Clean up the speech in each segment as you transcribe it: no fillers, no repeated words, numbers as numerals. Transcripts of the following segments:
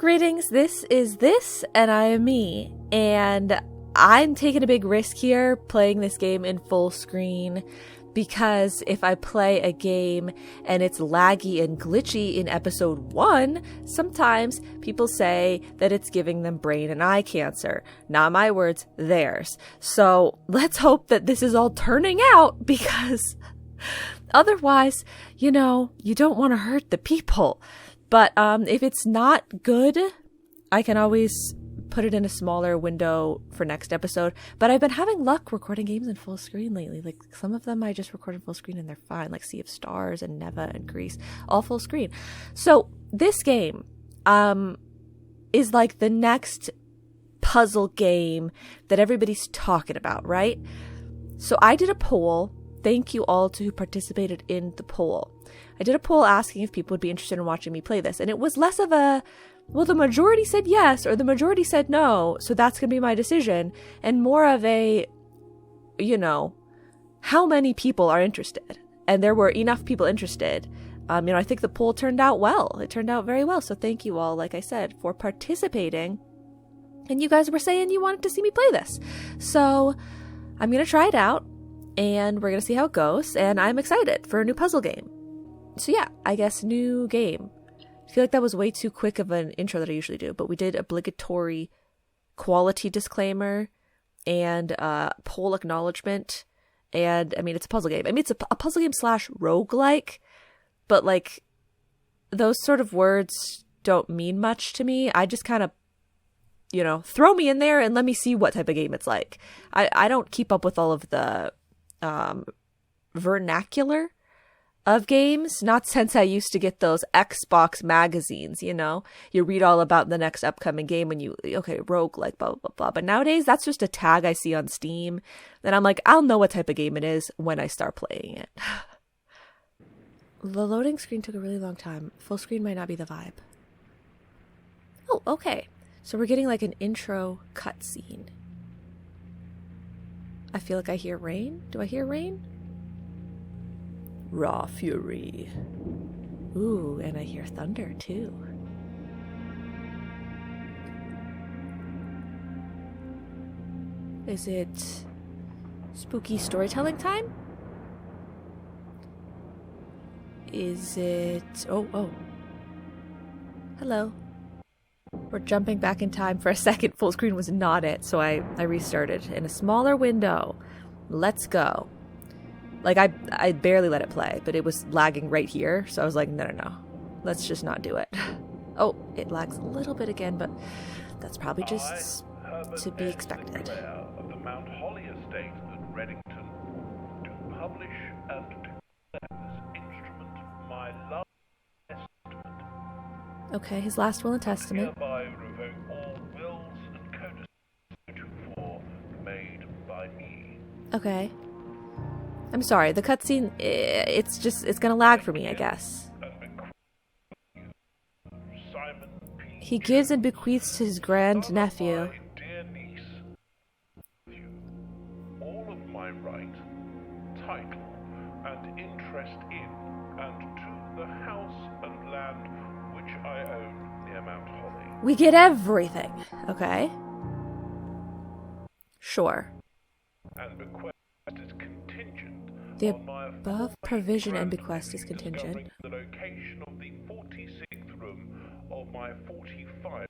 Greetings, and I am me, and I'm taking a big risk here playing this game in full screen, because if I play a game and it's laggy and glitchy in episode 1, sometimes people say that it's giving them brain and eye cancer. Not my words, theirs. So let's hope that this is all turning out, because otherwise, you don't want to hurt the people. But if it's not good, I can always put it in a smaller window for next episode. But I've been having luck recording games in full screen lately. Like, some of them I just record in full screen and they're fine. Like Sea of Stars and Neva and Greece, all full screen. So this game is like the next puzzle game that everybody's talking about, right? So I did a poll. Thank you all to who participated in the poll. I did a poll asking if people would be interested in watching me play this. And it was less of a, well, the majority said yes or the majority said no, so that's going to be my decision. And more of a, how many people are interested? And there were enough people interested. I think the poll turned out well. It turned out very well. So thank you all, like I said, for participating. And you guys were saying you wanted to see me play this. So I'm going to try it out. And we're going to see how it goes. And I'm excited for a new puzzle game. So yeah, I guess new game. I feel like that was way too quick of an intro that I usually do. But we did obligatory quality disclaimer and poll acknowledgement. And, it's a puzzle game. It's a puzzle game / roguelike. But, like, those sort of words don't mean much to me. I just kind of, throw me in there and let me see what type of game it's like. I don't keep up with all of the vernacular of games, not since I used to get those Xbox magazines, you read all about the next upcoming game and rogue, like blah, blah, blah. But nowadays, that's just a tag I see on Steam. And I'm like, I'll know what type of game it is when I start playing it. The loading screen took a really long time. Full screen might not be the vibe. Oh, okay. So we're getting like an intro cutscene. I feel like I hear rain. Do I hear rain? Raw fury. Ooh, and I hear thunder too. Is it spooky storytelling time? Is it... Oh. Hello. We're jumping back in time for a second. Full screen was not it, so I restarted in a smaller window. Let's go. Like, I barely let it play, but it was lagging right here, so I was like, no. Let's just not do it. Oh, it lags a little bit again, but that's probably just to be expected. Of the Mount Holly estate at Reddington, to publish and declare this instrument my last testament. Okay, his last will and testament. Hereby revoke all wills and codices heretofore made by me. Okay. I'm sorry, the cutscene, it's gonna lag for me, I guess. He gives and bequeaths to his grandnephew. Dear niece, all of my right, title, and interest in, and to the house and land which I own near Mount Holly. We get everything, okay? Sure. And bequest is contingent. The above provision and bequest is contingent. The location of the 46th room of my 45.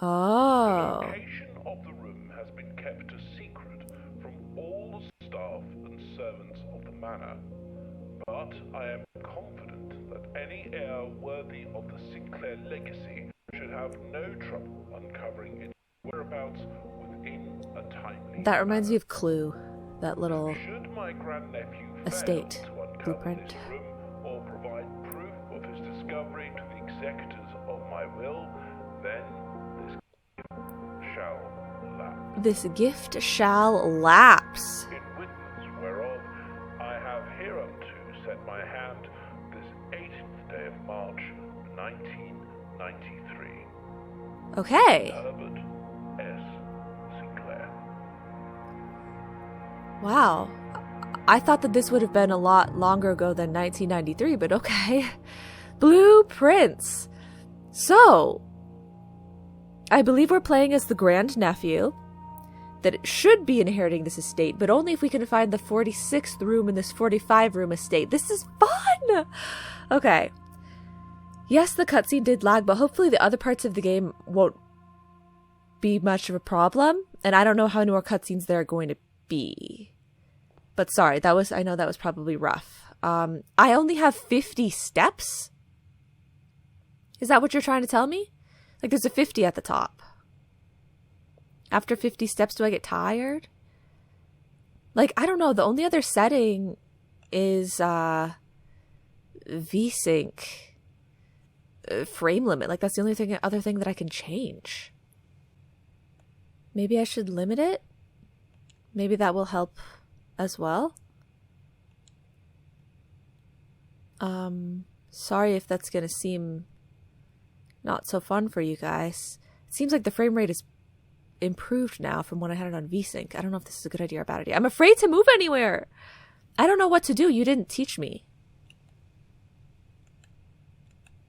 Oh. The location of the room has been kept a secret from all the staff and servants of the manor. But I am confident that any heir worthy of the Sinclair legacy should have no trouble uncovering its whereabouts within a timely That reminds me of Clue. That little my grandnephew estate fail to blueprint. this room or provide proof of his discovery to the executors of my will, then this gift shall lapse. In witness whereof I have hereunto set my hand this 18th day of March, 1993. Okay. Herbert S. Sinclair. Wow. I thought that this would have been a lot longer ago than 1993, but okay. Blueprints. So, I believe we're playing as the grandnephew, that it should be inheriting this estate, but only if we can find the 46th room in this 45-room estate. This is fun! Okay. Yes, the cutscene did lag, but hopefully the other parts of the game won't be much of a problem. And I don't know how many more cutscenes there are going to be. But sorry, I know that was probably rough. I only have 50 steps? Is that what you're trying to tell me? Like, there's a 50 at the top. After 50 steps, do I get tired? Like, I don't know. The only other setting is VSync frame limit. Like, that's the only other thing that I can change. Maybe I should limit it? Maybe that will help as well. Sorry if that's gonna seem not so fun for you guys. It seems like the frame rate is improved now from when I had it on VSync. I don't know if this is a good idea or a bad idea. I'm afraid to move anywhere. I don't know what to do. You didn't teach me.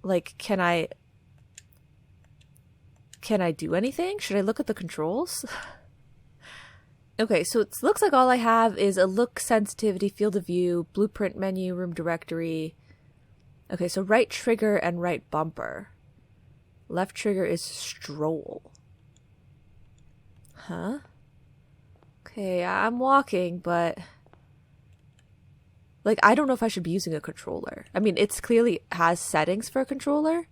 Like, can I do anything? Should I look at the controls? Okay, so it looks like all I have is a look, sensitivity, field of view, blueprint menu, room directory. Okay, so right trigger and right bumper. Left trigger is stroll. Huh? Okay, I'm walking, but like, I don't know if I should be using a controller. I mean, it's clearly has settings for a controller.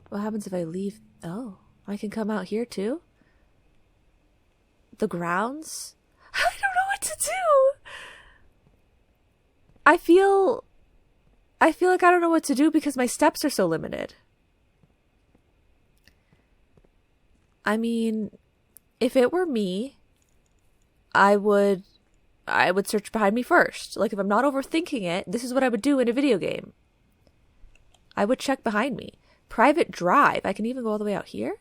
What happens if I leave? Oh, I can come out here too? The grounds? I don't know what to do. I feel like I don't know what to do because my steps are so limited. I mean, if it were me, I would search behind me first. Like, if I'm not overthinking it, this is what I would do in a video game. I would check behind me. Private drive. I can even go all the way out here.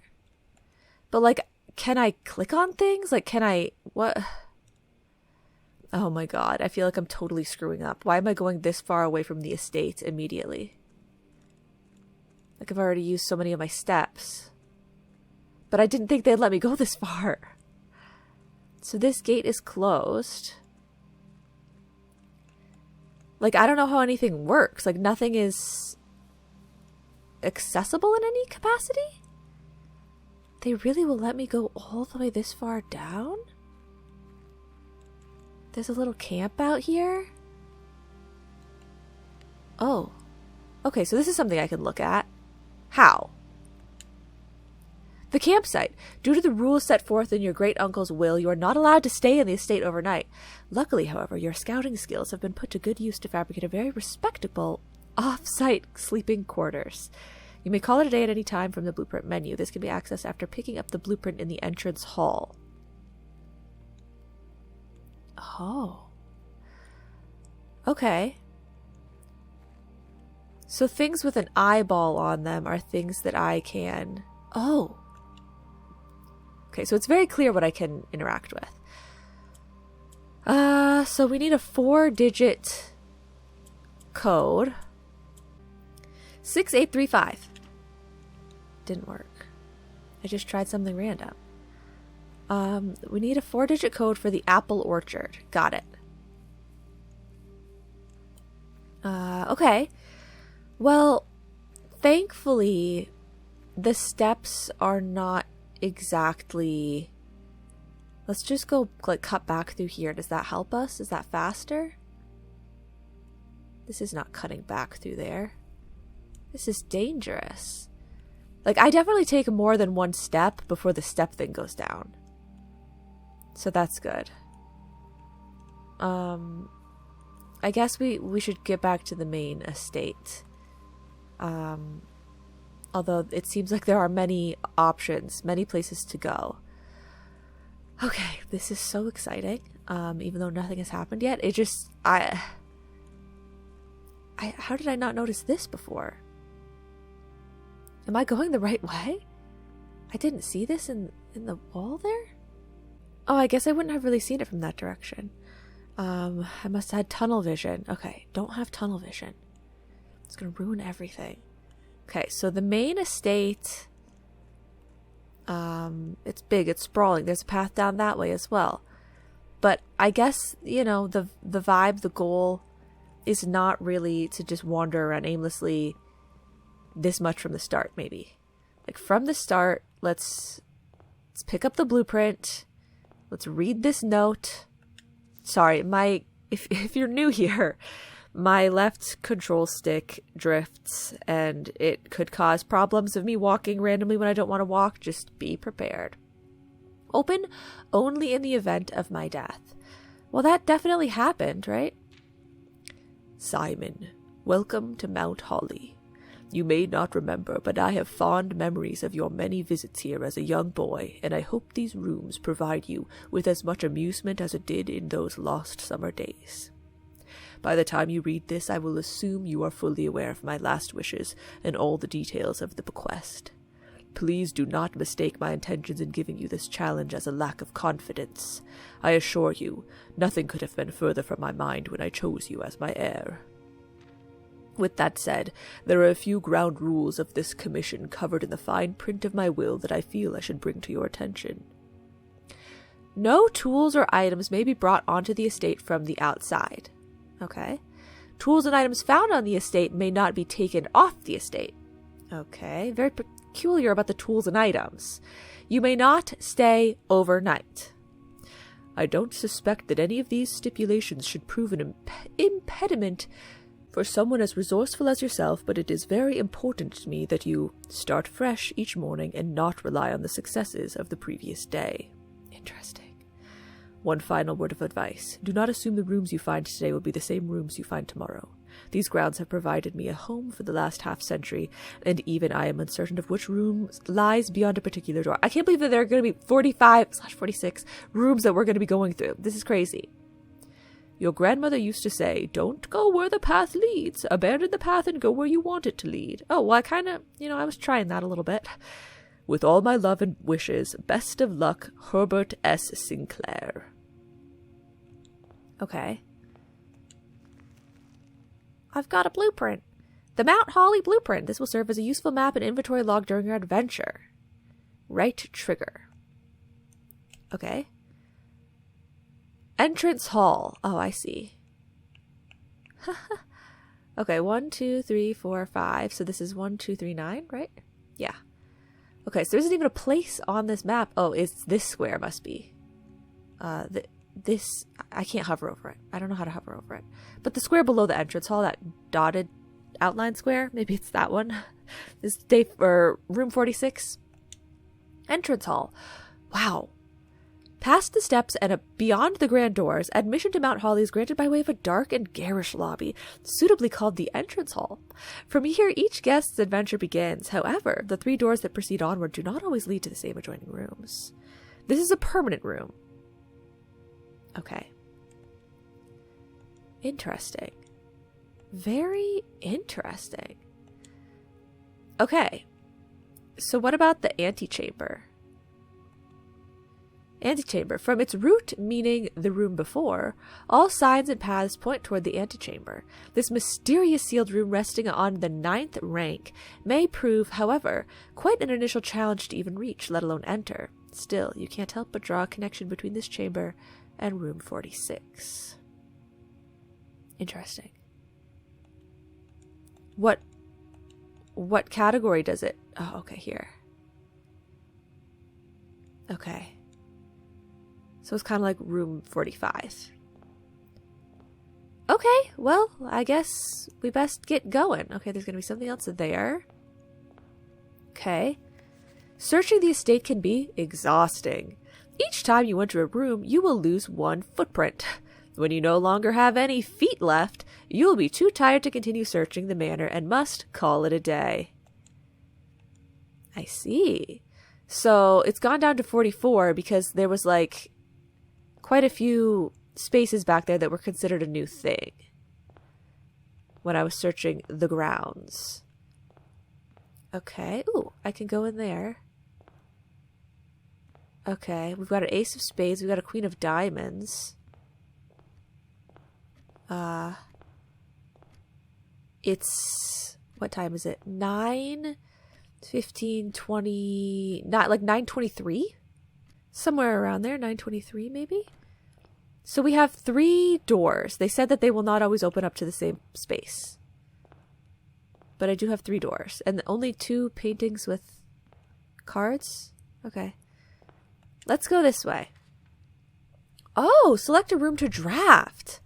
But, like, can I click on things? Like, can I... What? Oh my god. I feel like I'm totally screwing up. Why am I going this far away from the estate immediately? Like, I've already used so many of my steps. But I didn't think they'd let me go this far. So this gate is closed. Like, I don't know how anything works. Like, nothing is accessible in any capacity? They really will let me go all the way this far down? There's a little camp out here? Oh. Okay, so this is something I can look at. How? The campsite. Due to the rules set forth in your great-uncle's will, you are not allowed to stay in the estate overnight. Luckily, however, your scouting skills have been put to good use to fabricate a very respectable off-site sleeping quarters. You may call it a day at any time from the blueprint menu. This can be accessed after picking up the blueprint in the entrance hall. Oh. Okay. So things with an eyeball on them are things that I can... Oh. Okay, so it's very clear what I can interact with. So we need a 4-digit code. 6835. Didn't work. I just tried something random. We need a 4-digit code for the apple orchard. Got it. Okay. Well, thankfully, the steps are not exactly... Let's just go, like, cut back through here. Does that help us? Is that faster? This is not cutting back through there. This is dangerous. Like, I definitely take more than one step before the step thing goes down. So that's good. I guess we should get back to the main estate. Although it seems like there are many options, many places to go. Okay, this is so exciting. Even though nothing has happened yet, it just... how did I not notice this before? Am I going the right way? I didn't see this in the wall there? Oh, I guess I wouldn't have really seen it from that direction. I must have had tunnel vision. Okay, don't have tunnel vision. It's gonna ruin everything. Okay, so the main estate, it's big, it's sprawling. There's a path down that way as well. But I guess, you know, the vibe, the goal is not really to just wander around aimlessly this much from the start, maybe. Like, from the start, let's pick up the blueprint. Let's read this note. Sorry, if you're new here, my left control stick drifts, and it could cause problems of me walking randomly when I don't want to walk. Just be prepared. Open only in the event of my death. Well, that definitely happened, right? Simon, welcome to Mount Holly. You may not remember, but I have fond memories of your many visits here as a young boy, and I hope these rooms provide you with as much amusement as it did in those lost summer days. By the time you read this, I will assume you are fully aware of my last wishes and all the details of the bequest. Please do not mistake my intentions in giving you this challenge as a lack of confidence. I assure you, nothing could have been further from my mind when I chose you as my heir. With that said, there are a few ground rules of this commission covered in the fine print of my will that I feel I should bring to your attention. No tools or items may be brought onto the estate from the outside. Okay. Tools and items found on the estate may not be taken off the estate. Okay. Very peculiar about the tools and items. You may not stay overnight. I don't suspect that any of these stipulations should prove an impediment for someone as resourceful as yourself, but it is very important to me that you start fresh each morning and not rely on the successes of the previous day. Interesting. One final word of advice. Do not assume the rooms you find today will be the same rooms you find tomorrow. These grounds have provided me a home for the last half-century, and even I am uncertain of which room lies beyond a particular door. I can't believe that there are going to be 45/46 rooms that we're going to be going through. This is crazy. Your grandmother used to say, don't go where the path leads. Abandon the path and go where you want it to lead. Oh, well, I kind of, I was trying that a little bit. With all my love and wishes, best of luck, Herbert S. Sinclair. Okay. I've got a blueprint. The Mount Holly blueprint. This will serve as a useful map and inventory log during your adventure. Right trigger. Okay. Entrance hall. Oh, I see. Okay, 1, 2, 3, 4, 5. So this is 1, 2, 3, 9, right? Yeah. Okay, so there isn't even a place on this map. Oh, it's this square must be. This, I can't hover over it. I don't know how to hover over it. But the square below the entrance hall, that dotted outline square, maybe it's that one. This room 46. Entrance hall. Wow. Past the steps and beyond the grand doors, admission to Mount Holly is granted by way of a dark and garish lobby, suitably called the entrance hall. From here, each guest's adventure begins. However, the 3 doors that proceed onward do not always lead to the same adjoining rooms. This is a permanent room. Okay. Interesting. Very interesting. Okay. So what about the antechamber? Antechamber. From its root meaning the room before, all signs and paths point toward the antechamber. This mysterious sealed room resting on the 9th rank may prove, however, quite an initial challenge to even reach, let alone enter. Still, you can't help but draw a connection between this chamber and room 46. Interesting. What category does it? Oh, okay, here. Okay. So it's kind of like room 45. Okay, well, I guess we best get going. Okay, there's going to be something else there. Okay. Searching the estate can be exhausting. Each time you enter a room, you will lose 1 footprint. When you no longer have any feet left, you will be too tired to continue searching the manor and must call it a day. I see. So it's gone down to 44 because there was like quite a few spaces back there that were considered a new thing when I was searching the grounds. Okay. Ooh, I can go in there. Okay, we've got an ace of spades. We've got a queen of diamonds. It's what time is it? 9:15, 20, not like 9:23? Somewhere around there, 9:23 maybe? So we have 3 doors. They said that they will not always open up to the same space. But I do have 3 doors. And only 2 paintings with cards? Okay. Let's go this way. Oh, select a room to draft.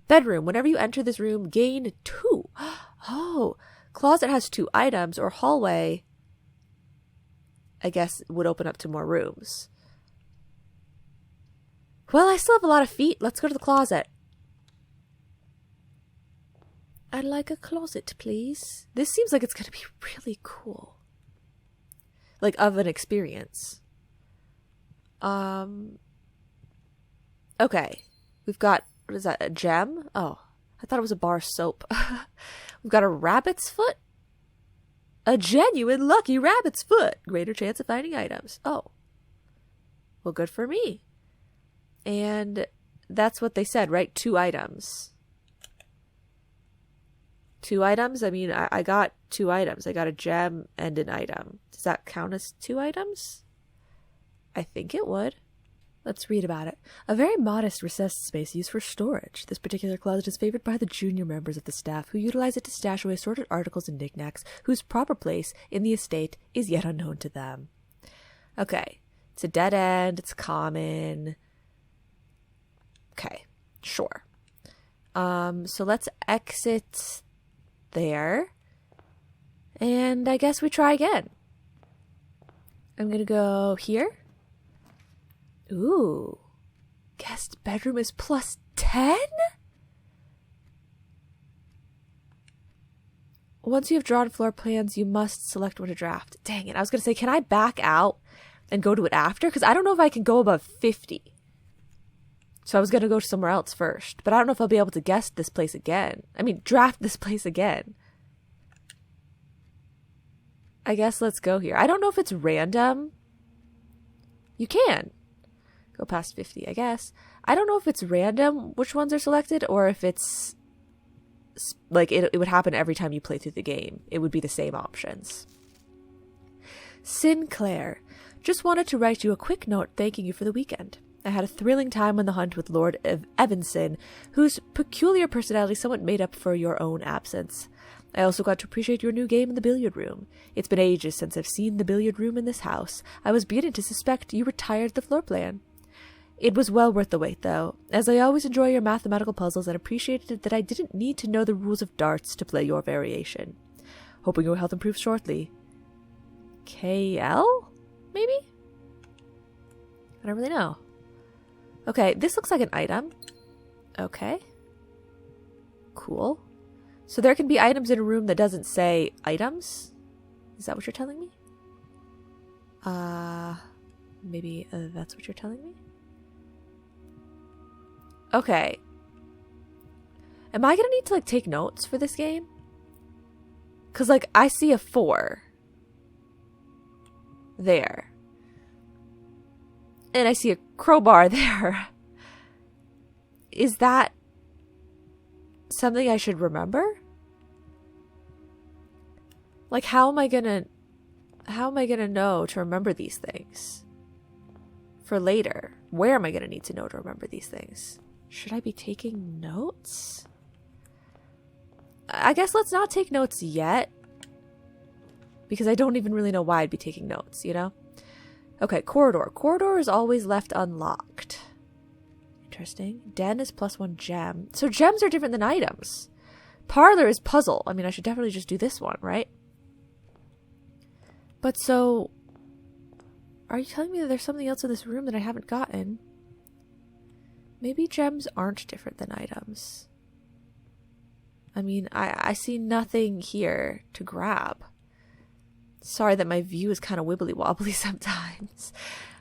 Bedroom. Whenever you enter this room, gain 2. Oh, closet has 2 items, or hallway, I guess, would open up to more rooms. Well, I still have a lot of feet. Let's go to the closet. I'd like a closet, please. This seems like it's going to be really cool. Like, of an experience. Okay. We've got, what is that, a gem? Oh, I thought it was a bar of soap. We've got a rabbit's foot. A genuine lucky rabbit's foot. Greater chance of finding items. Oh. Well, good for me. And that's what they said, right? 2 items. 2 items? I mean, I got 2 items. I got a gem and an item. Does that count as 2 items? I think it would. Let's read about it. A very modest recessed space used for storage. This particular closet is favored by the junior members of the staff, who utilize it to stash away assorted articles and knickknacks, whose proper place in the estate is yet unknown to them. Okay. It's a dead end. It's common. Okay. Sure. So let's exit there. And I guess we try again. I'm going to go here. Ooh. Guest bedroom is plus 10? Once you have drawn floor plans, you must select one to draft. Dang it. I was going to say, can I back out and go to it after? Because I don't know if I can go above 50. So I was going to go somewhere else first. But I don't know if I'll be able to guess this place again. I mean, draft this place again. I guess let's go here. I don't know if it's random. You can go past 50, I guess. I don't know if it's random which ones are selected, or if it's like it would happen every time you play through the game. It would be the same options. Sinclair. Just wanted to write you a quick note thanking you for the weekend. I had a thrilling time on the hunt with Lord Evanson, whose peculiar personality somewhat made up for your own absence. I also got to appreciate your new game in the billiard room. It's been ages since I've seen the billiard room in this house. I was beginning to suspect you retired the floor plan. It was well worth the wait, though, as I always enjoy your mathematical puzzles and appreciated that I didn't need to know the rules of darts to play your variation. Hoping your health improves shortly. KL? Maybe? I don't really know. Okay, this looks like an item. Okay. Cool. So there can be items in a room that doesn't say items? Is that what you're telling me? Maybe that's what you're telling me? Okay. Am I gonna need to, like, take notes for this game? Because, like, I see a 4. There. And I see a crowbar there. Is that something I should remember? Like, how am I gonna know to remember these things for later? Where am I gonna need to know to remember these things? Should I be taking notes? I guess let's not take notes yet, because I don't even really know why I'd be taking notes, you know? Okay, corridor. Corridor is always left unlocked. Interesting. Den is +1 gem. So gems are different than items. Parlor is puzzle. I mean, I should definitely just do this one, right? But so, are you telling me that there's something else in this room that I haven't gotten? Maybe gems aren't different than items. I mean, I see nothing here to grab. Sorry that my view is kind of wibbly-wobbly sometimes.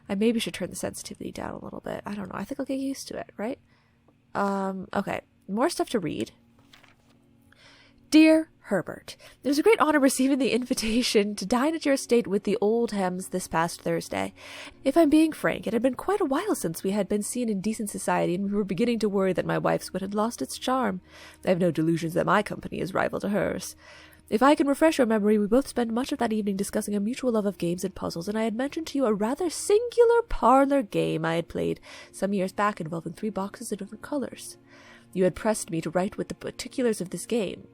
I maybe should turn the sensitivity down a little bit. I don't know. I think I'll get used to it, right? Okay. More stuff to read. Dear Herbert, it was a great honor receiving the invitation to dine at your estate with the Oldhams this past Thursday. If I'm being frank, it had been quite a while since we had been seen in decent society, and we were beginning to worry that my wife's wit had lost its charm. I have no delusions that my company is rival to hers. If I can refresh your memory, we both spent much of that evening discussing a mutual love of games and puzzles, and I had mentioned to you a rather singular parlor game I had played some years back involving 3 boxes of different colors. You had pressed me to write with the particulars of this game.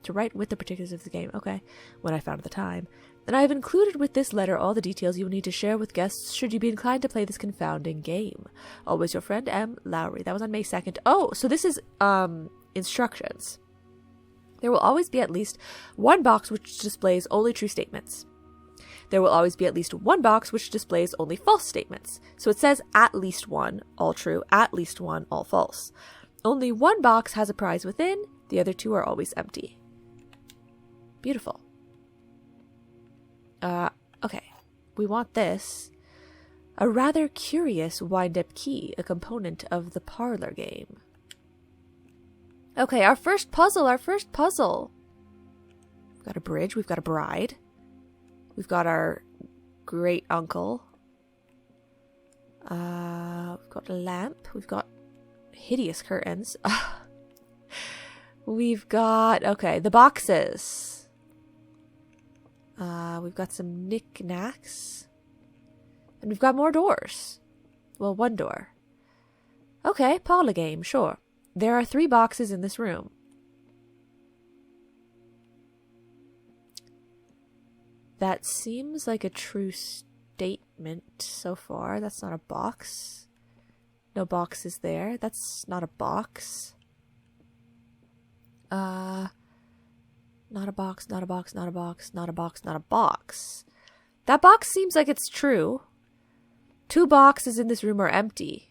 Okay, when I found the time. And I have included with this letter all the details you will need to share with guests should you be inclined to play this confounding game. Always your friend, M. Lowry. That was on May 2nd. Oh, so this is, instructions. There will always be at least one box which displays only true statements. There will always be at least one box which displays only false statements. So it says at least one, all true, at least one, all false. Only one box has a prize within, the other 2 are always empty. Beautiful. Okay. We want this. A rather curious wind-up key, a component of the parlor game. Okay, our first puzzle. We've got a bridge, we've got a bride. We've got our great uncle. We've got a lamp. We've got hideous curtains. We've got, okay, the boxes. We've got some knickknacks. And we've got more doors. Well, one door. Okay, parlor game, sure. There are 3 boxes in this room. That seems like a true statement so far. That's not a box. No boxes there. That's not a box. Not a box, not a box, not a box, not a box, not a box. That box seems like it's true. 2 boxes in this room are empty.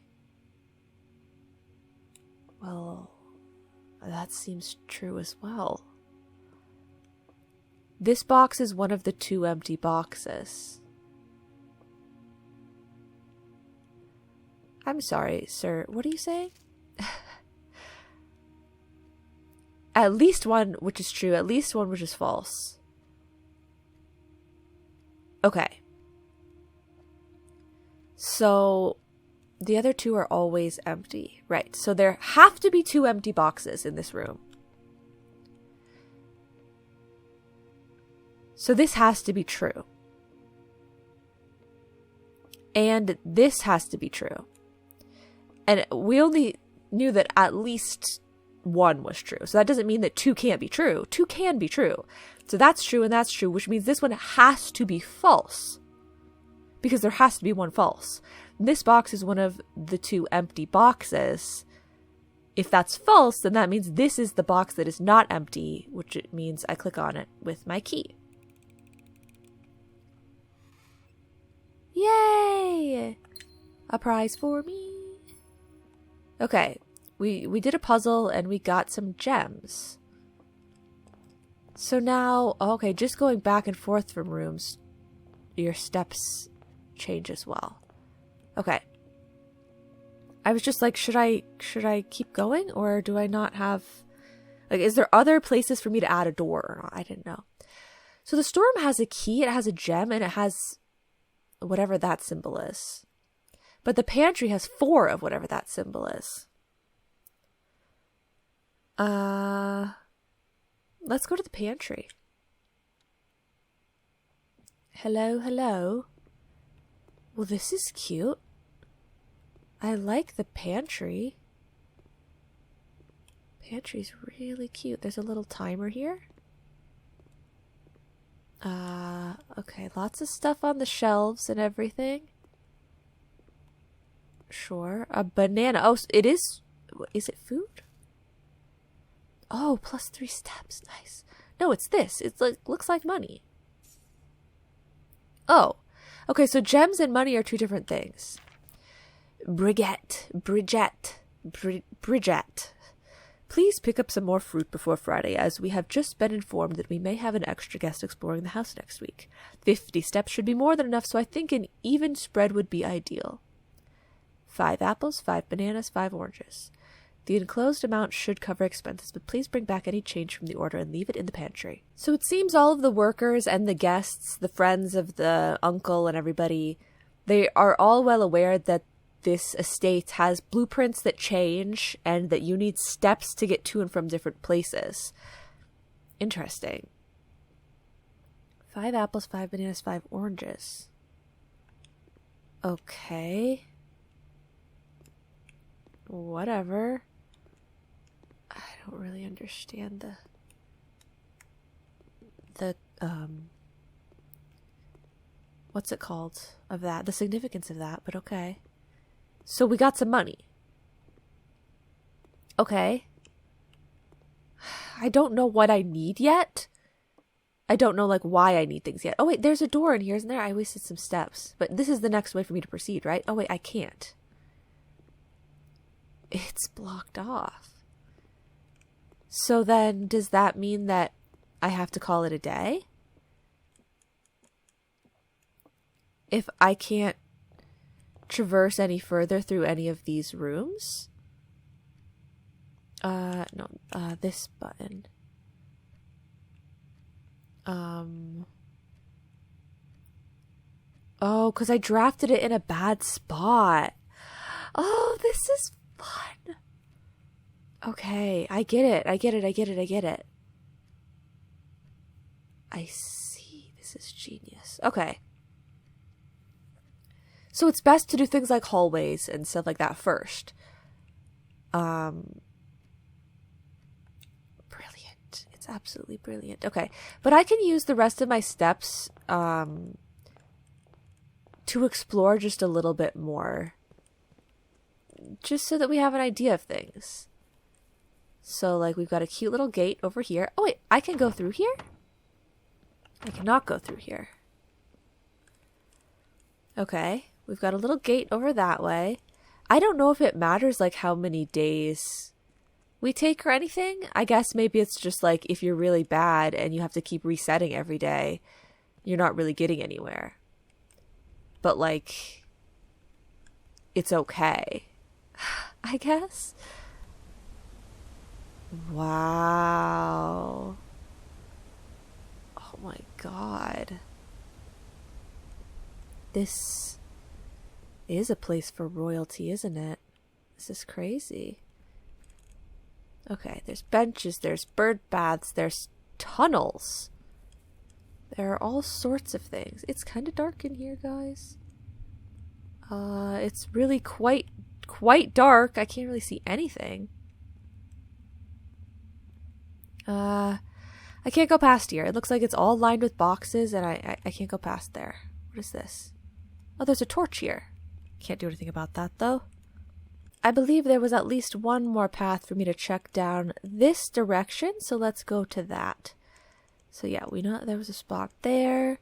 Well, that seems true as well. This box is one of the 2 empty boxes. I'm sorry, sir. What are you saying? At least one which is true, at least one which is false. Okay. So the other 2 are always empty. Right. So there have to be 2 empty boxes in this room. So this has to be true. And this has to be true. And we only knew that at least 1 was true. So that doesn't mean that 2 can't be true. 2 can be true. So that's true and that's true, which means this one has to be false. Because there has to be 1 false. This box is one of the 2 empty boxes. If that's false, then that means this is the box that is not empty, which it means I click on it with my key. Yay! A prize for me. Okay, we did a puzzle and we got some gems. So now, okay, just going back and forth from rooms, your steps change as well. Okay. I was just like, should I keep going or do I not have, like, is there other places for me to add a door or not? I didn't know. So the storeroom has a key, it has a gem, and it has whatever that symbol is. But the pantry has 4 of whatever that symbol is. Let's go to the pantry. Hello, hello. Well, this is cute. I like the pantry. Pantry's really cute. There's a little timer here. Okay, lots of stuff on the shelves and everything. Sure. A banana. Oh, it is it food? Oh, +3 steps. Nice. No, it's this. It's like, looks like money. Oh. Okay, so gems and money are 2 different things. Bridget. Please pick up some more fruit before Friday, as we have just been informed that we may have an extra guest exploring the house next week. 50 steps should be more than enough, so I think an even spread would be ideal. 5 apples, 5 bananas, 5 oranges. The enclosed amount should cover expenses, but please bring back any change from the order and leave it in the pantry. So it seems all of the workers and the guests, the friends of the uncle and everybody, they are all well aware that this estate has blueprints that change and that you need steps to get to and from different places. Interesting. 5 apples, 5 bananas, 5 oranges. Okay. Whatever. I don't really understand the what's it called of that, the significance of that, but okay. So we got some money. Okay. I don't know what I need yet. I don't know like why I need things yet. Oh wait, there's a door in here, isn't there? I wasted some steps. But this is the next way for me to proceed, right? Oh wait, I can't. It's blocked off. So then, does that mean that I have to call it a day? If I can't traverse any further through any of these rooms? No, this button. Oh, because I drafted it in a bad spot. Oh, this is fun. Okay, I get it. I get it. I see. This is genius. Okay. So it's best to do things like hallways and stuff like that first. Brilliant. It's absolutely brilliant. Okay. But I can use the rest of my steps to explore just a little bit more. Just so that we have an idea of things. So, like, we've got a cute little gate over here. Oh, wait. I can go through here? I cannot go through here. Okay. We've got a little gate over that way. I don't know if it matters, like, how many days we take or anything. I guess maybe it's just, like, if you're really bad and you have to keep resetting every day, you're not really getting anywhere. But, like, it's okay. I guess. Wow. Oh my god. This is a place for royalty, isn't it? This is crazy. Okay, there's benches, there's bird baths, there's tunnels. There are all sorts of things. It's kind of dark in here, guys. It's really quite dark. I can't really see anything. I can't go past here. It looks like it's all lined with boxes, and I can't go past there. What is this? Oh, there's a torch here. Can't do anything about that, though. I believe there was at least one more path for me to check down this direction, so let's go to that. So yeah, we know there was a spot there.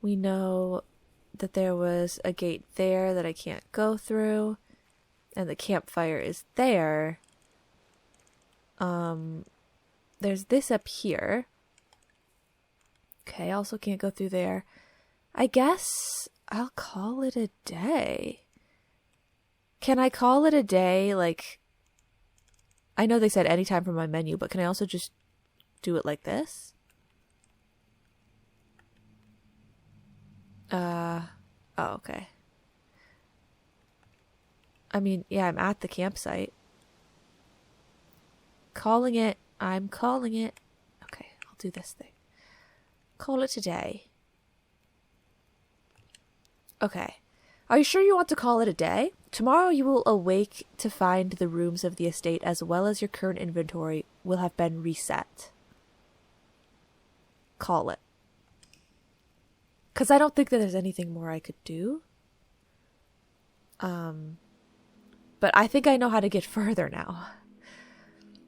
We know that there was a gate there that I can't go through. And the campfire is there. There's this up here. Okay, also can't go through there. I guess I'll call it a day. Can I call it a day? Like, I know they said anytime from my menu, but can I also just do it like this? Oh, okay. I mean, yeah, I'm at the campsite. I'm calling it. Okay, I'll do this thing. Call it a day. Okay. Are you sure you want to call it a day? Tomorrow you will awake to find the rooms of the estate as well as your current inventory will have been reset. Call it. Because I don't think that there's anything more I could do. But I think I know how to get further now.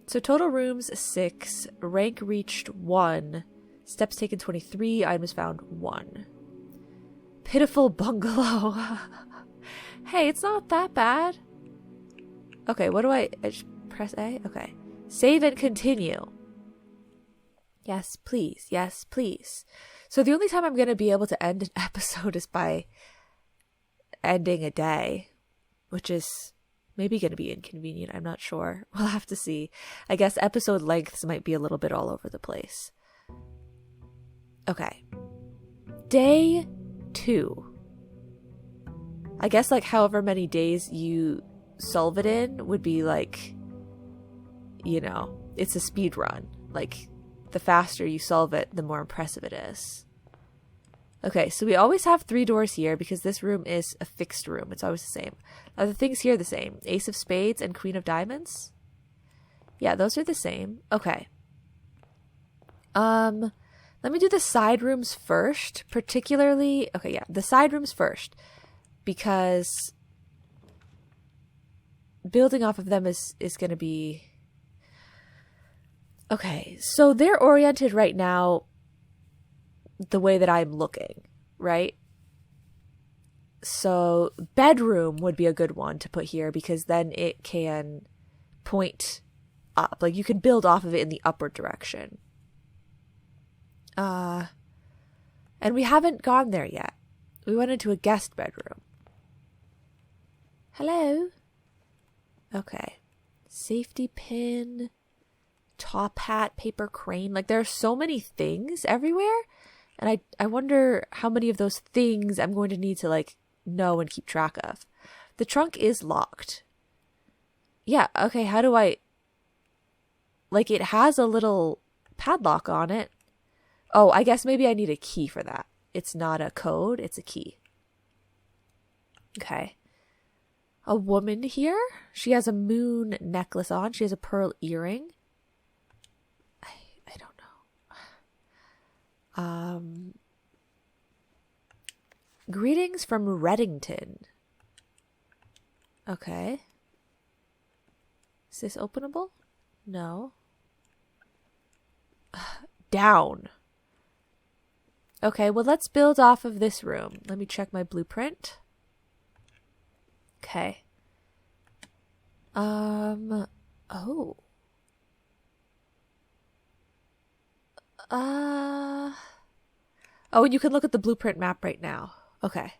So total rooms 6, rank reached 1, steps taken 23, items found 1. Pitiful bungalow. Hey, it's not that bad. Okay, what do I just press A? Okay. Save and continue. Yes, please. Yes, please. So the only time I'm going to be able to end an episode is by ending a day, which is maybe going to be inconvenient. I'm not sure. We'll have to see. I guess episode lengths might be a little bit all over the place. Okay. Day 2. I guess like however many days you solve it in would be like, it's a speed run. Like the faster you solve it, the more impressive it is. Okay, so we always have 3 doors here because this room is a fixed room. It's always the same. Are the things here the same? Ace of Spades and Queen of Diamonds? Yeah, those are the same. Okay. Let me do the side rooms first, particularly... Okay, yeah, the side rooms first. Because building off of them is going to be... Okay, so they're oriented right now the way that I'm looking, right? So bedroom would be a good one to put here because then it can point up. Like you can build off of it in the upward direction. And we haven't gone there yet. We went into a guest bedroom. Hello? Okay. Safety pin, top hat, paper crane. Like there are so many things everywhere. And I wonder how many of those things I'm going to need to like know and keep track of. The trunk is locked. Yeah, okay, how do I... Like it has a little padlock on it. Oh, I guess maybe I need a key for that. It's not a code, it's a key. Okay. A woman here. She has a moon necklace on. She has a pearl earring. I don't know. Greetings from Reddington. Okay. Is this openable? No. Down. Okay, well, let's build off of this room. Let me check my blueprint. Okay. Oh. Oh, and you can look at the blueprint map right now. Okay.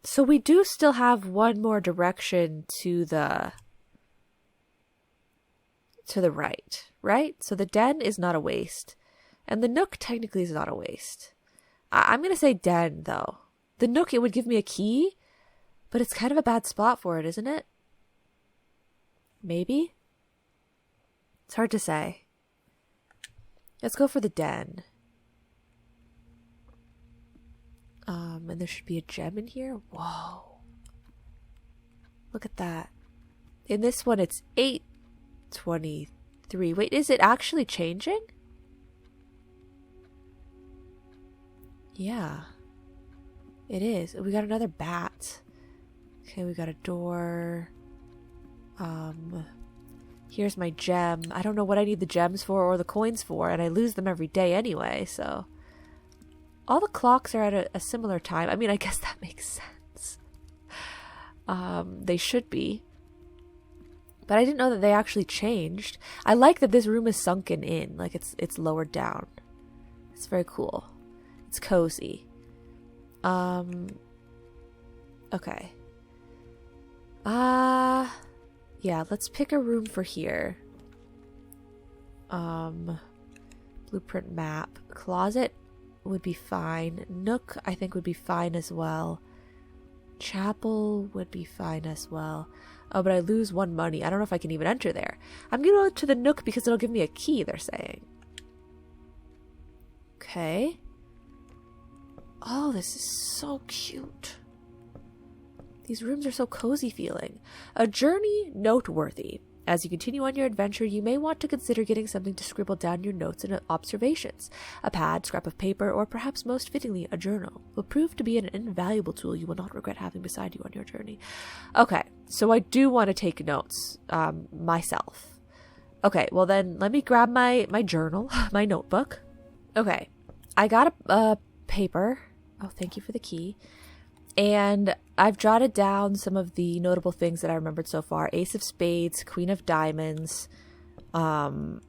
So we do still have one more direction to the right, right? So the den is not a waste. And the nook technically is not a waste. I'm going to say den, though. The nook, it would give me a key, but it's kind of a bad spot for it, isn't it? Maybe? It's hard to say. Let's go for the den. And there should be a gem in here. Whoa. Look at that. In this one, it's 823. Wait, is it actually changing? Yeah. It is. We got another bat. Okay, we got a door. Here's my gem. I don't know what I need the gems for or the coins for, and I lose them every day anyway, so... All the clocks are at a similar time. I mean, I guess that makes sense. They should be. But I didn't know that they actually changed. I like that this room is sunken in. Like, it's lowered down. It's very cool. It's cozy. Okay. Yeah, let's pick a room for here. Blueprint map. Closet would be fine. Nook, I think, would be fine as well. Chapel would be fine as well. Oh, but I lose 1 money. I don't know if I can even enter there. I'm gonna go to the Nook because it'll give me a key, they're saying. Okay. Oh, this is so cute. These rooms are so cozy feeling. A journey noteworthy. As you continue on your adventure, you may want to consider getting something to scribble down your notes and observations. A pad, scrap of paper, or perhaps most fittingly, a journal will prove to be an invaluable tool you will not regret having beside you on your journey. Okay, so I do want to take notes myself. Okay, well then let me grab my journal, my notebook. Okay, I got a paper. Oh, thank you for the key. And I've jotted down some of the notable things that I remembered so far. Ace of Spades, Queen of Diamonds. And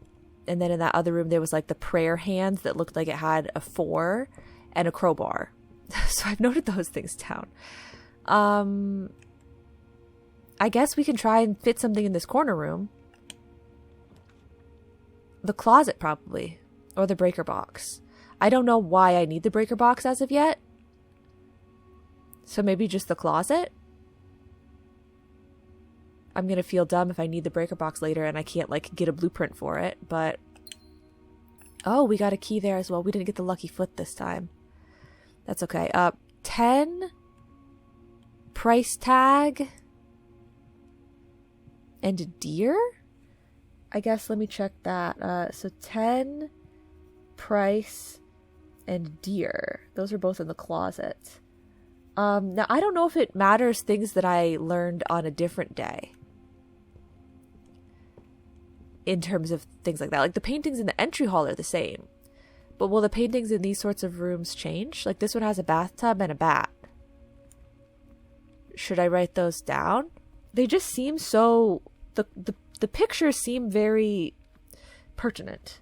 then in that other room, there was like the prayer hands that looked like it had a 4 and a crowbar. So I've noted those things down. I guess we can try and fit something in this corner room. The closet, probably. Or the breaker box. I don't know why I need the breaker box as of yet. So maybe just the closet? I'm gonna feel dumb if I need the breaker box later and I can't, like, get a blueprint for it, but... Oh, we got a key there as well. We didn't get the lucky foot this time. That's okay. 10 price tag and a deer? I guess let me check that. So 10 price and deer. Those are both in the closet. Now, I don't know if it matters things that I learned on a different day. In terms of things like that. Like the paintings in the entry hall are the same. But will the paintings in these sorts of rooms change? Like this one has a bathtub and a bat. Should I write those down? They just seem so... The pictures seem very pertinent.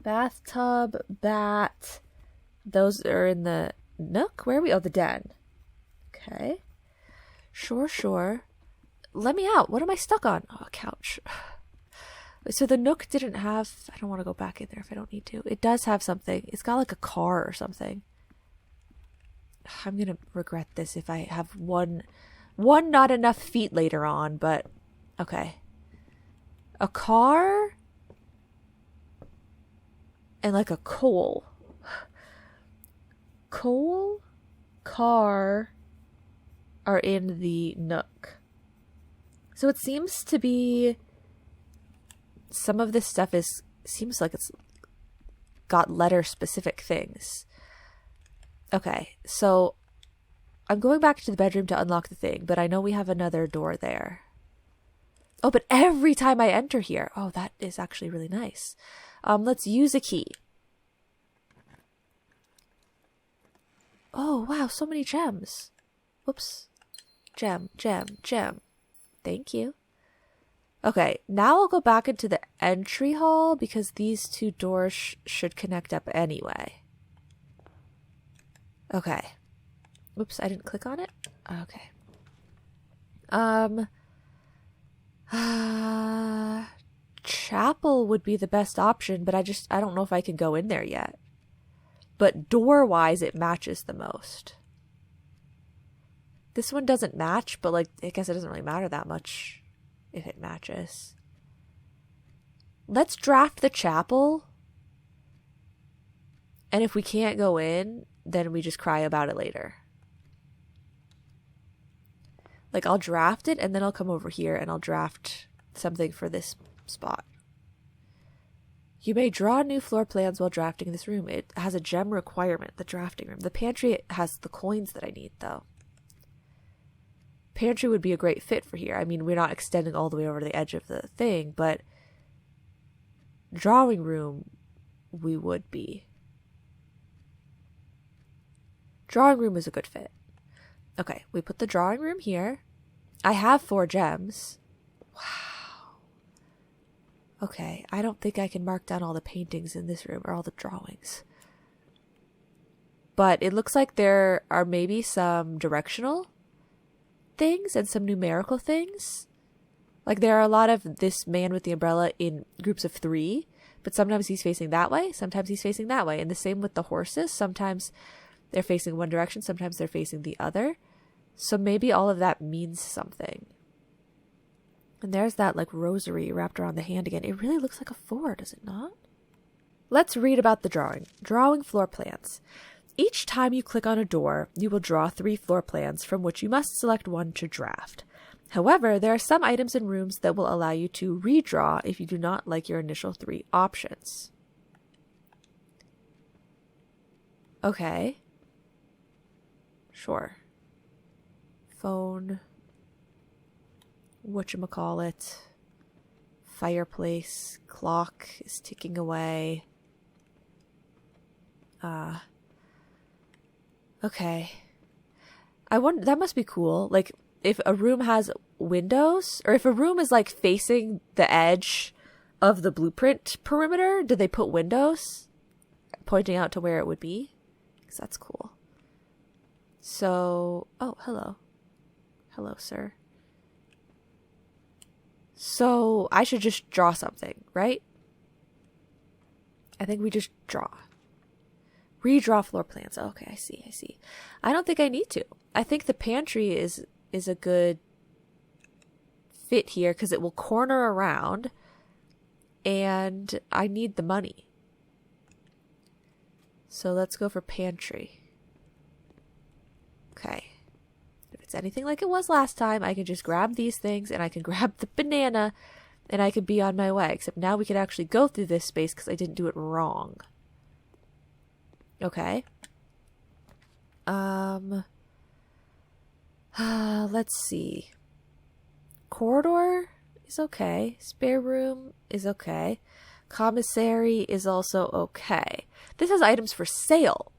Bathtub, bat. Those are in the nook? Where are we? Oh, the den. Okay. Sure. Let me out. What am I stuck on? Oh, a couch. So the nook didn't have... I don't want to go back in there if I don't need to. It does have something. It's got like a car or something. I'm going to regret this if I have one not enough feet later on, but okay. A car and like a coal. Coal, car are in the nook. So it seems to be... Some of this stuff seems like it's got letter-specific things. Okay, so I'm going back to the bedroom to unlock the thing, but I know we have another door there. Oh, but every time I enter here... Oh, that is actually really nice. Let's use a key. Oh, wow, so many gems. Whoops. Gem. Thank you. Okay, now I'll go back into the entry hall because these two doors should connect up anyway. Okay. Oops, I didn't click on it? Okay. Chapel would be the best option, but I don't know if I can go in there yet. But door-wise, it matches the most. This one doesn't match, but like, I guess it doesn't really matter that much if it matches. Let's draft the chapel. And if we can't go in, then we just cry about it later. Like, I'll draft it, and then I'll come over here and I'll draft something for this spot. You may draw new floor plans while drafting this room. It has a gem requirement, the drafting room. The pantry has the coins that I need, though. Pantry would be a great fit for here. I mean, we're not extending all the way over to the edge of the thing, but drawing room, we would be. Drawing room is a good fit. Okay, we put the drawing room here. I have 4 gems. Wow. Okay, I don't think I can mark down all the paintings in this room or all the drawings. But it looks like there are maybe some directional things and some numerical things. Like there are a lot of this man with the umbrella in groups of 3, but sometimes he's facing that way, sometimes he's facing that way. And the same with the horses. Sometimes they're facing one direction, sometimes they're facing the other. So maybe all of that means something. And there's that like rosary wrapped around the hand again. It really looks like a 4, does it not? Let's read about the drawing. Drawing floor plans. Each time you click on a door, you will draw 3 floor plans from which you must select one to draft. However, there are some items in rooms that will allow you to redraw if you do not like your initial 3 options. Okay. Sure. Phone. Whatchamacallit. Fireplace. Clock is ticking away. Okay. I wonder, that must be cool. Like, if a room has windows, or if a room is like facing the edge of the blueprint perimeter, do they put windows pointing out to where it would be? Because that's cool. So, oh, hello. Hello, sir. So, I should just draw something, right? I think we just draw. Redraw floor plans. Okay, I see. I don't think I need to. I think the pantry is a good fit here because it will corner around and I need the money. So let's go for pantry. Okay. If it's anything like it was last time, I can just grab these things and I can grab the banana and I could be on my way. Except now we could actually go through this space because I didn't do it wrong. Okay. Let's see. Corridor is okay. Spare room is okay. Commissary is also okay. This has items for sale.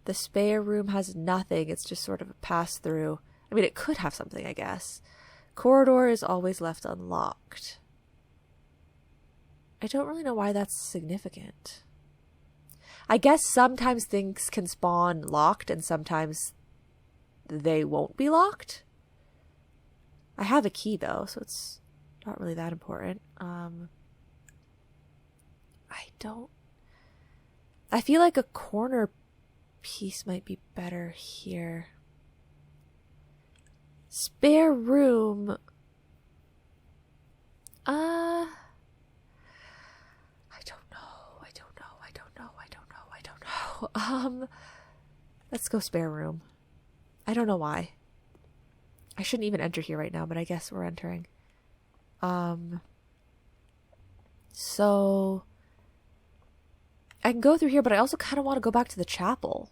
The spare room has nothing. It's just sort of a pass-through. I mean, it could have something, I guess. Corridor is always left unlocked. I don't really know why that's significant. I guess sometimes things can spawn locked and sometimes they won't be locked. I have a key, though, so it's not really that important. I feel like a corner piece might be better here. Spare room. I don't know. Let's go spare room. I don't know why. I shouldn't even enter here right now, but I guess we're entering. So I can go through here, but I also kind of want to go back to the chapel.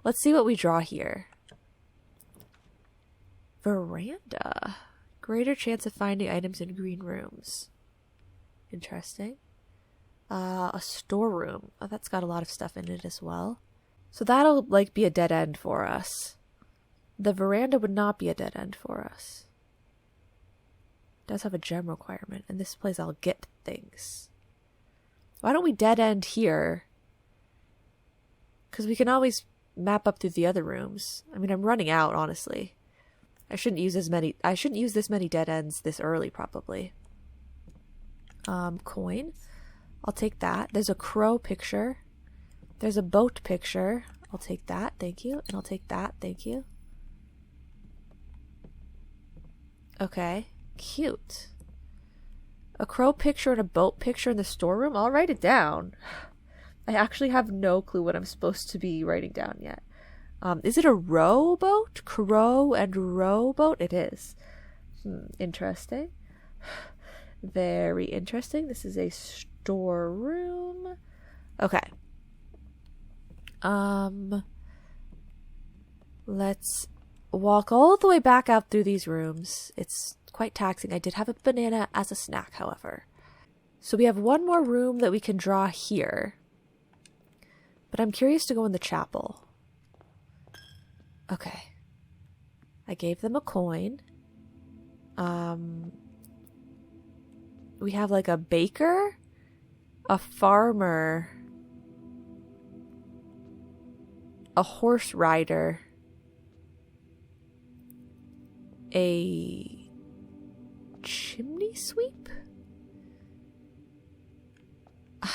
Let's see what we draw here. Veranda. Greater chance of finding items in green rooms. Interesting. A storeroom. Oh, that's got a lot of stuff in it as well. So that'll like be a dead end for us. The veranda would not be a dead end for us. It does have a gem requirement, and this place I'll get things. Why don't we dead end here? Because we can always map up through the other rooms. I mean, I'm running out, honestly. I shouldn't use this many dead ends this early, probably. Coin. I'll take that. There's a crow picture. There's a boat picture. I'll take that, thank you. And I'll take that, thank you. Okay, cute. A crow picture and a boat picture in the storeroom? I'll write it down. I actually have no clue what I'm supposed to be writing down yet. Is it a rowboat? Crow and rowboat? It is. Interesting. Very interesting. This is a storeroom. Okay. Let's walk all the way back out through these rooms. It's quite taxing. I did have a banana as a snack, however. So we have one more room that we can draw here. But I'm curious to go in the chapel. Okay. I gave them a coin. We have like a baker, a farmer, a horse rider, a chimney sweep? I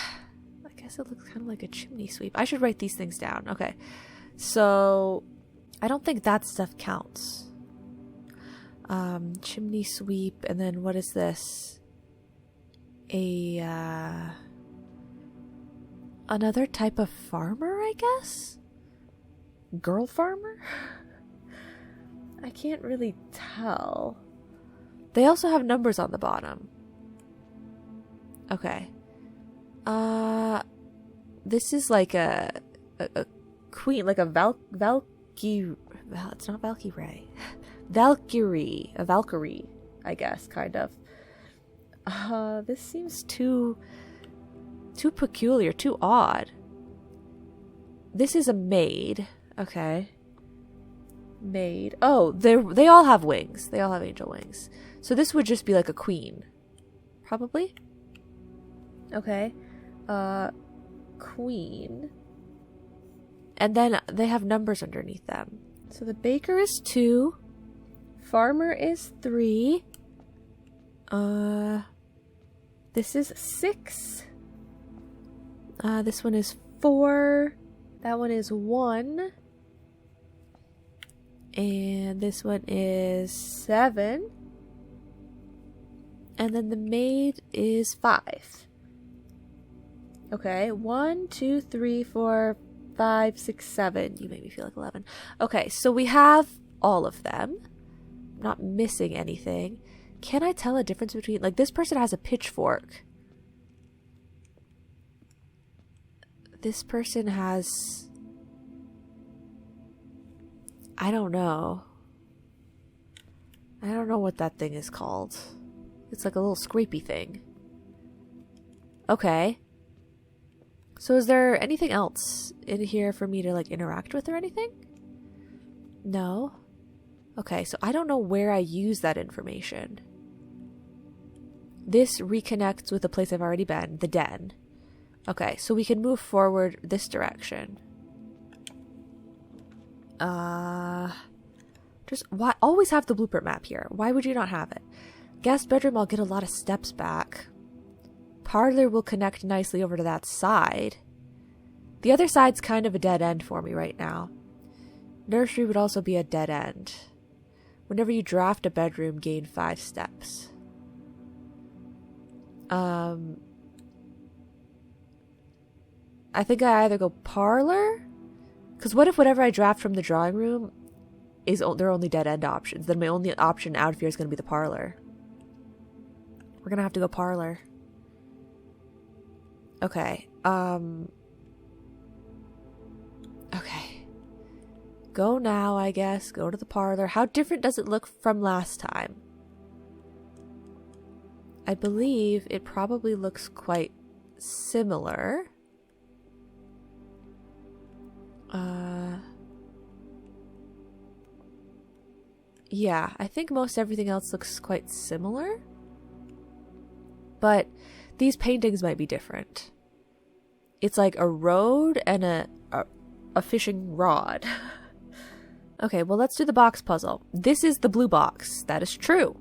guess it looks kind of like a chimney sweep. I should write these things down. Okay. So I don't think that stuff counts. Chimney sweep, and then what is this? Another type of farmer, I guess? Girl farmer? I can't really tell. They also have numbers on the bottom. Okay. This is like a queen, like a Valkyrie. It's not Valkyrie. Valkyrie. A Valkyrie, I guess, kind of. This seems too peculiar, too odd. This is a maid. Okay. Maid. Oh, they all have wings. They all have angel wings. So this would just be like a queen. Probably. Okay. Queen. And then they have numbers underneath them. So the baker is 2. Farmer is 3. This is 6. This one is 4. That one is 1. And this one is 7. And then the maid is 5. Okay, 1, 2, 3, 4, 5, 6, 7. You make me feel like 11. Okay, so we have all of them. I'm not missing anything. Can I tell a difference between... Like, this person has a pitchfork. This person has... I don't know. I don't know what that thing is called. It's like a little scrapey thing. Okay. So is there anything else in here for me to like interact with or anything? No. Okay, so I don't know where I use that information. This reconnects with a place I've already been, the den. Okay, so we can move forward this direction. Just why always have the blueprint map here? Why would you not have it? Guest bedroom, I'll get a lot of steps back. Parlor will connect nicely over to that side. The other side's kind of a dead end for me right now. Nursery would also be a dead end. Whenever you draft a bedroom, gain 5 steps. I think I either go parlor? Because what if whatever I draft from the drawing room is they're only dead end options? Then my only option out of here is going to be the parlor. We're going to have to go parlor. Okay. Okay. Go now, I guess. Go to the parlor. How different does it look from last time? I believe it probably looks quite similar. Yeah, I think most everything else looks quite similar. But these paintings might be different. It's like a road and a fishing rod. Okay, well, let's do the box puzzle. This is the blue box. That is true.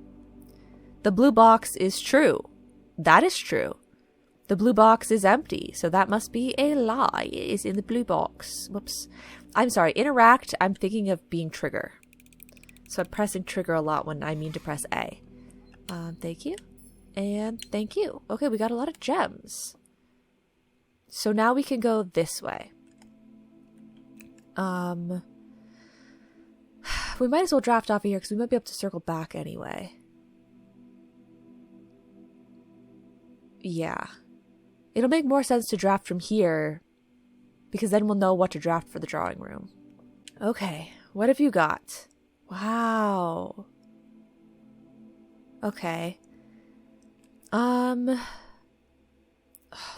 The blue box is true. That is true. The blue box is empty, so that must be a lie. It is in the blue box. Whoops. I'm sorry. Interact. I'm thinking of being trigger. So I'm pressing trigger a lot when I mean to press A. Thank you. And thank you. Okay, we got a lot of gems. So now we can go this way. We might as well draft off of here because we might be able to circle back anyway. Yeah. It'll make more sense to draft from here because then we'll know what to draft for the drawing room. Okay, what have you got? Wow. Okay.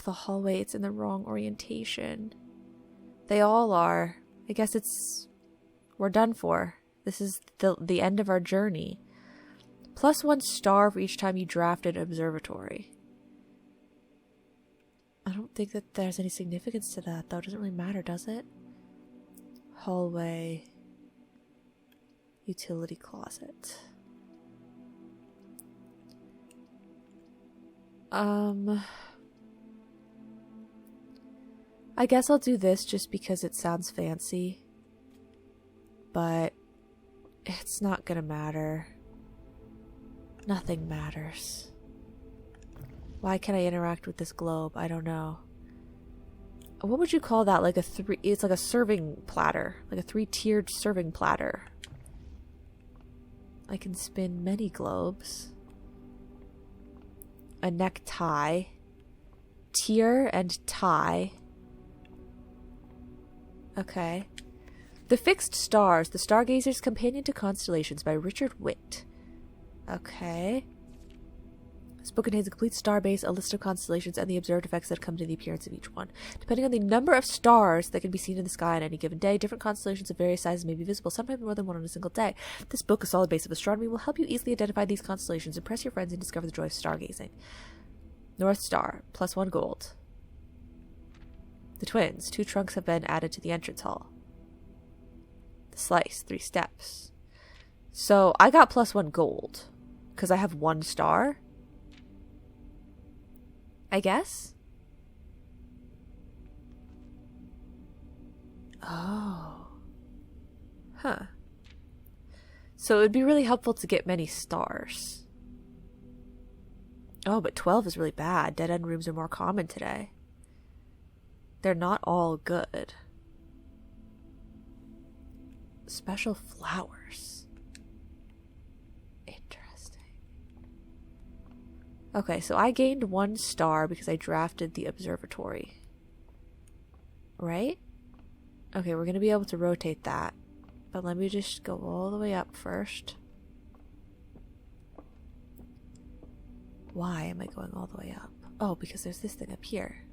The hallway, it's in the wrong orientation. They all are. I guess we're done for. This is the end of our journey. +1 star for each time you drafted observatory. I don't think that there's any significance to that, though. It doesn't really matter, does it? Hallway. Utility closet. I guess I'll do this just because it sounds fancy. But it's not gonna matter. Nothing matters. Why can I interact with this globe? I don't know. What would you call that? Like it's like a serving platter. Like a 3-tiered serving platter. I can spin many globes. A necktie. Tier and tie. Okay. The Fixed Stars, The Stargazer's Companion to Constellations by Richard Witt. Okay. This book contains a complete star base, a list of constellations, and the observed effects that come to the appearance of each one. Depending on the number of stars that can be seen in the sky on any given day, different constellations of various sizes may be visible, sometimes more than one on a single day. This book, A Solid Base of Astronomy, will help you easily identify these constellations, impress your friends, and discover the joy of stargazing. North Star, +1 gold. The Twins, 2 trunks have been added to the entrance hall. The Slice, 3 steps. So I got +1 gold because I have 1 star. I guess. Oh. Huh. So it would be really helpful to get many stars. Oh, but 12 is really bad. Dead end rooms are more common today. They're not all good. Special flowers. Interesting. Okay, so I gained 1 star because I drafted the observatory. Right? Okay, we're going to be able to rotate that. But let me just go all the way up first. Why am I going all the way up? Oh, because there's this thing up here.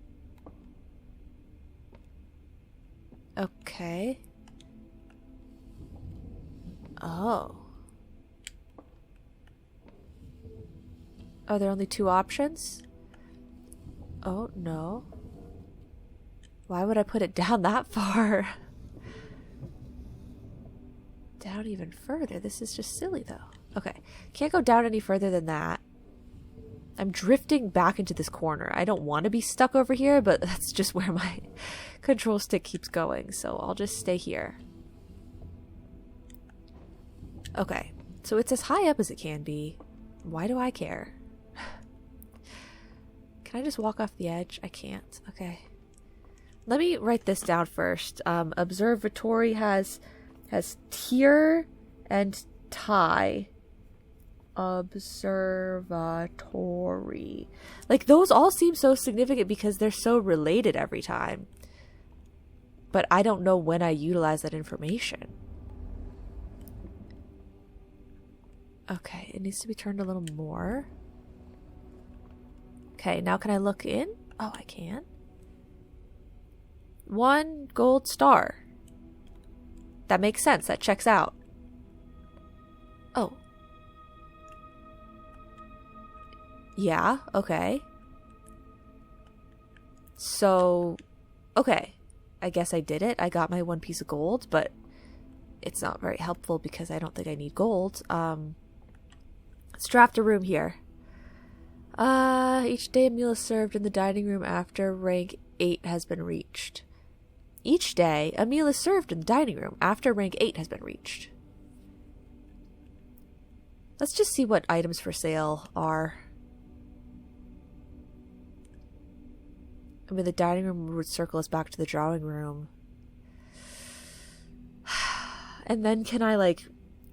Okay. Oh. Are there only 2 options? Oh, no. Why would I put it down that far? Down even further. This is just silly, though. Okay. Can't go down any further than that. I'm drifting back into this corner. I don't want to be stuck over here, but that's just where my control stick keeps going. So I'll just stay here. Okay. So it's as high up as it can be. Why do I care? Can I just walk off the edge? I can't. Okay. Let me write this down first. Observatory has tier and tie. Observatory. Like, those all seem so significant because they're so related every time. But I don't know when I utilize that information. Okay, it needs to be turned a little more. Okay, now can I look in? Oh, I can. 1 gold star. That makes sense. That checks out. Oh. Yeah, okay. So, okay. I guess I did it. I got my 1 piece of gold, but it's not very helpful because I don't think I need gold. Let's draft a room here. Each day a meal is served in the dining room after rank 8 has been reached. Each day a meal is served in the dining room after rank 8 has been reached. Let's just see what items for sale are. I mean, the dining room would circle us back to the drawing room. And then can I, like,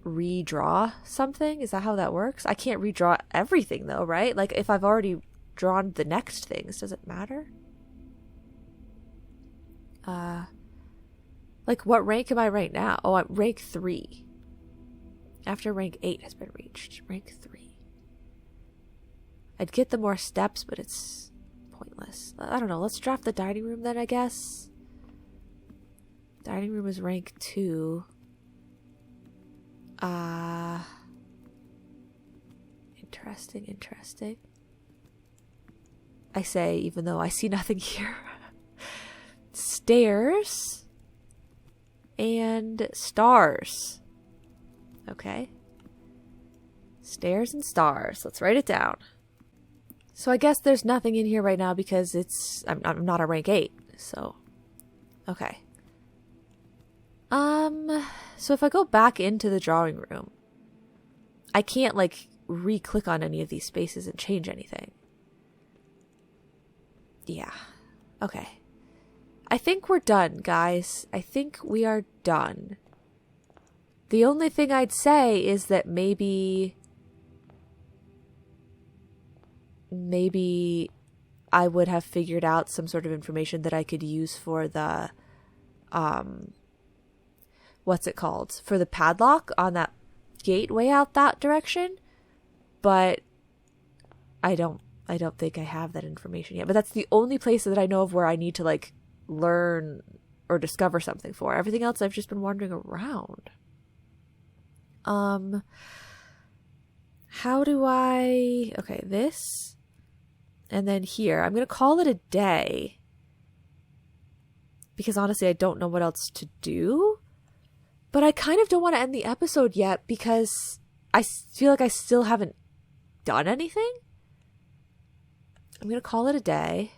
redraw something? Is that how that works? I can't redraw everything, though, right? Like, if I've already drawn the next things, does it matter? Like, what rank am I right now? Oh, I'm rank 3. After rank 8 has been reached. Rank 3. I'd get the more steps, but it's pointless. I don't know. Let's draft the dining room then, I guess. Dining room is rank 2. Interesting. I say, even though I see nothing here. Stairs and stars. Okay. Stairs and stars. Let's write it down. So I guess there's nothing in here right now because I'm not a rank 8. So, okay. So if I go back into the drawing room, I can't, like, re-click on any of these spaces and change anything. Yeah. Okay. I think we're done, guys. I think we are done. The only thing I'd say is that maybe I would have figured out some sort of information that I could use for the, what's it called? For the padlock on that gateway out that direction. But I don't think I have that information yet. But that's the only place that I know of where I need to, like, learn or discover something for. Everything else I've just been wandering around. How do I... Okay, this. And then here. I'm going to call it a day. Because honestly, I don't know what else to do. But I kind of don't want to end the episode yet because I feel like I still haven't done anything. I'm going to call it a day.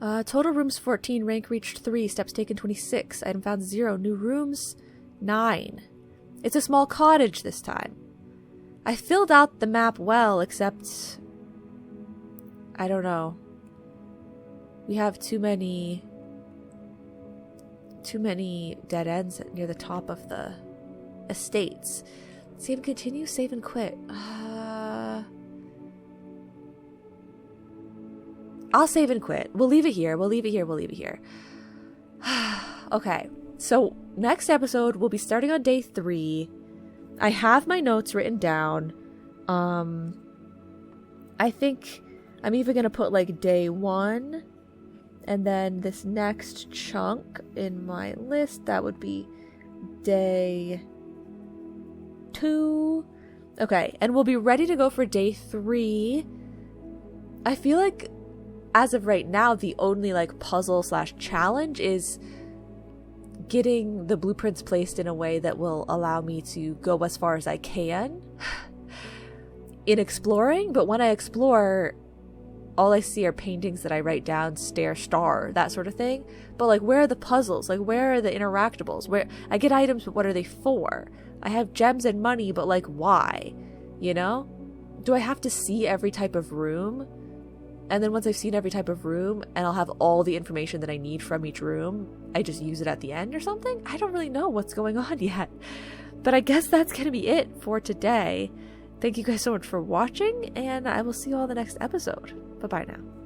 Total rooms 14, rank reached 3, steps taken 26, item found 0, new rooms 9. It's a small cottage this time. I filled out the map well, except I don't know. We have too many dead ends near the top of the estates. Save and continue, save and quit. I'll save and quit. We'll leave it here. Okay, so next episode we'll be starting on day 3. I have my notes written down. I think I'm even gonna put like day 1, and then this next chunk in my list, that would be day 2. Okay, and we'll be ready to go for day 3. I feel like as of right now, the only like puzzle / challenge is getting the blueprints placed in a way that will allow me to go as far as I can in exploring. But when I explore, all I see are paintings that I write down, stare, star, that sort of thing. But like, where are the puzzles? Like, where are the interactables? Where I get items, but what are they for? I have gems and money, but like, why? You know? Do I have to see every type of room? And then once I've seen every type of room and I'll have all the information that I need from each room, I just use it at the end or something? I don't really know what's going on yet. But I guess that's going to be it for today. Thank you guys so much for watching, and I will see you all in the next episode. Bye-bye now.